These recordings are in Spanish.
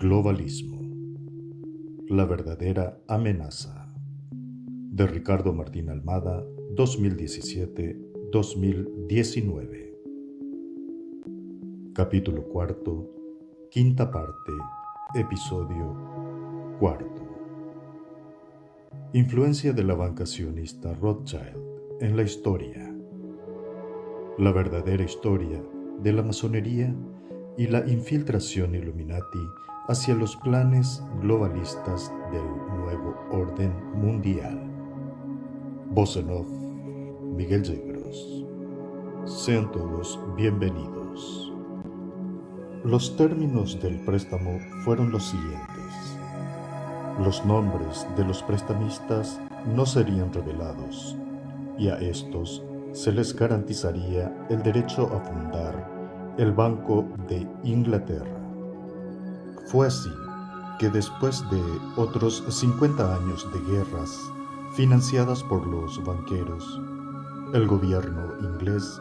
Globalismo. La verdadera amenaza. De Ricardo Martín Almada, 2017-2019. Capítulo cuarto, quinta parte, episodio cuarto. Influencia de la banca sionista Rothschild en la historia. La verdadera historia de la masonería y la infiltración Illuminati hacia los planes globalistas del nuevo orden mundial. Voz en off, Miguel Yegros. Sean todos bienvenidos. Los términos del préstamo fueron los siguientes. Los nombres de los prestamistas no serían revelados, y a estos se les garantizaría el derecho a fundar el Banco de Inglaterra. Fue así que después de otros 50 años de guerras financiadas por los banqueros, el gobierno inglés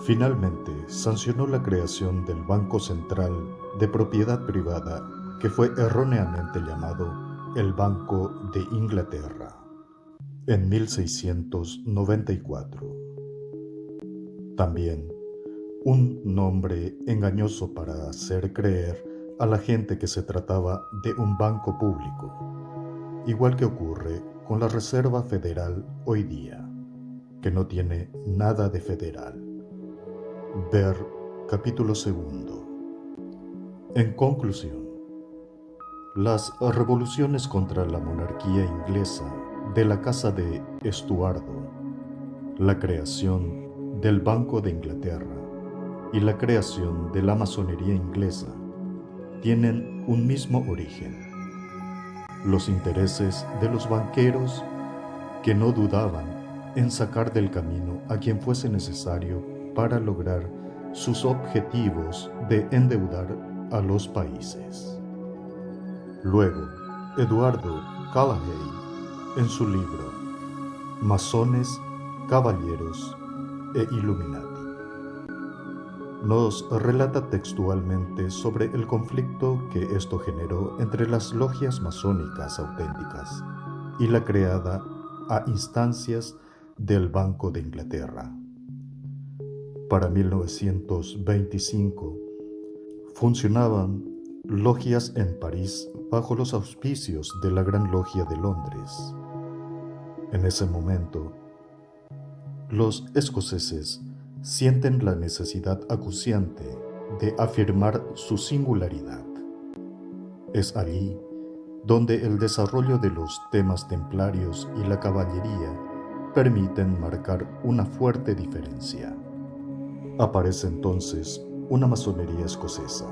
finalmente sancionó la creación del Banco Central de propiedad privada, que fue erróneamente llamado el Banco de Inglaterra, en 1694. También un nombre engañoso para hacer creer a la gente que se trataba de un banco público, igual que ocurre con la Reserva Federal hoy día, que no tiene nada de federal. Ver capítulo segundo. En conclusión, las revoluciones contra la monarquía inglesa de la Casa de Estuardo, la creación del Banco de Inglaterra y la creación de la masonería inglesa tienen un mismo origen: los intereses de los banqueros que no dudaban en sacar del camino a quien fuese necesario para lograr sus objetivos de endeudar a los países. Luego, Eduardo Callaghan, en su libro Masones, Caballeros e Illuminati, nos relata textualmente sobre el conflicto que esto generó entre las logias masónicas auténticas y la creada a instancias del Banco de Inglaterra. Para 1925 funcionaban logias en París bajo los auspicios de la Gran Logia de Londres. En ese momento, los escoceses sienten la necesidad acuciante de afirmar su singularidad. Es allí donde el desarrollo de los temas templarios y la caballería permiten marcar una fuerte diferencia. Aparece entonces una masonería escocesa.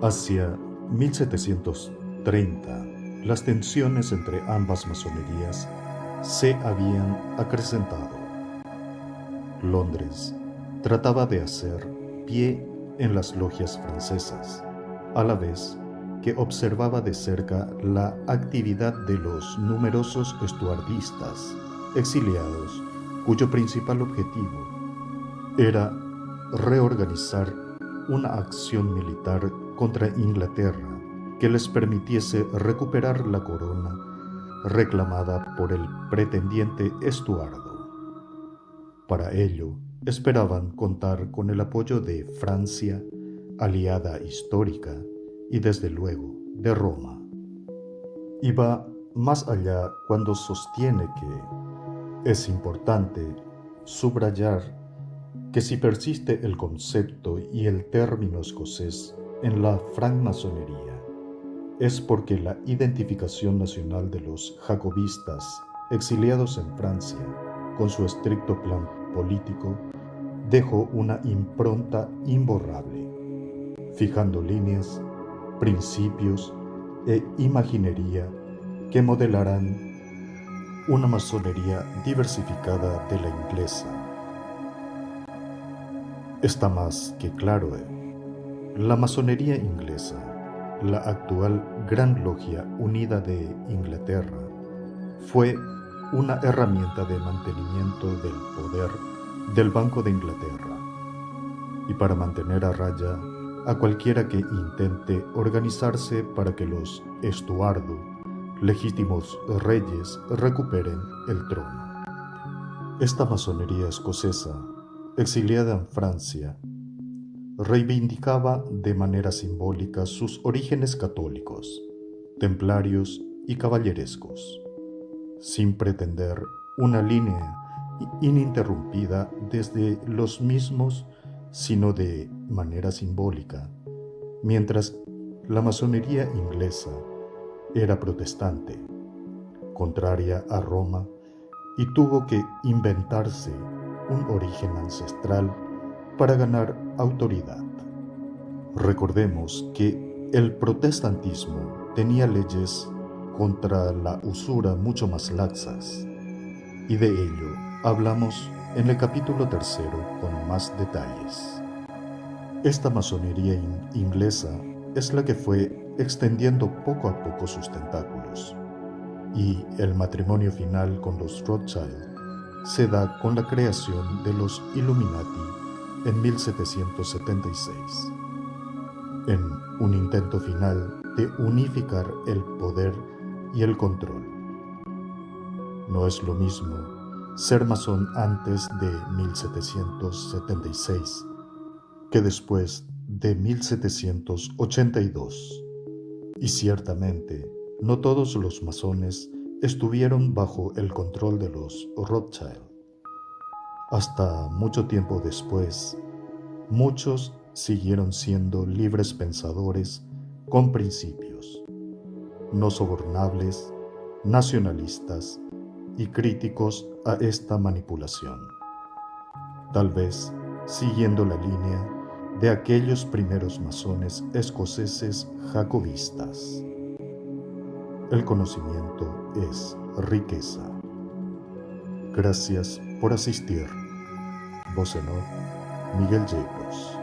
Hacia 1730, las tensiones entre ambas masonerías se habían acrecentado. Londres trataba de hacer pie en las logias francesas, a la vez que observaba de cerca la actividad de los numerosos estuardistas exiliados, cuyo principal objetivo era reorganizar una acción militar contra Inglaterra que les permitiese recuperar la corona reclamada por el pretendiente Estuardo. Para ello, esperaban contar con el apoyo de Francia, aliada histórica, y desde luego de Roma. Y va más allá cuando sostiene que es importante subrayar que si persiste el concepto y el término escocés en la francmasonería, es porque la identificación nacional de los jacobistas exiliados en Francia con su estricto plan político dejó una impronta imborrable, fijando líneas, principios e imaginería que modelarán una masonería diversificada de la inglesa. Está más que claro, la masonería inglesa, la actual Gran Logia Unida de Inglaterra, fue una herramienta de mantenimiento del poder del Banco de Inglaterra, y para mantener a raya a cualquiera que intente organizarse para que los Estuardo, legítimos reyes, recuperen el trono. Esta masonería escocesa, exiliada en Francia, reivindicaba de manera simbólica sus orígenes católicos, templarios y caballerescos, sin pretender una línea ininterrumpida desde los mismos, sino de manera simbólica, mientras la masonería inglesa era protestante, contraria a Roma, y tuvo que inventarse un origen ancestral para ganar autoridad. Recordemos que el protestantismo tenía leyes contra la usura mucho más laxas, y de ello hablamos en el capítulo 3 con más detalles. Esta masonería inglesa es la que fue extendiendo poco a poco sus tentáculos, y el matrimonio final con los Rothschild se da con la creación de los Illuminati en 1776, en un intento final de unificar el poder y el control. No es lo mismo ser masón antes de 1776 que después de 1782, y ciertamente no todos los masones estuvieron bajo el control de los Rothschild. Hasta mucho tiempo después, muchos siguieron siendo libres pensadores con principios, no sobornables, nacionalistas y críticos a esta manipulación, tal vez siguiendo la línea de aquellos primeros masones escoceses jacobistas. El conocimiento es riqueza. Gracias por asistir. Voz en off, Miguel Yepes.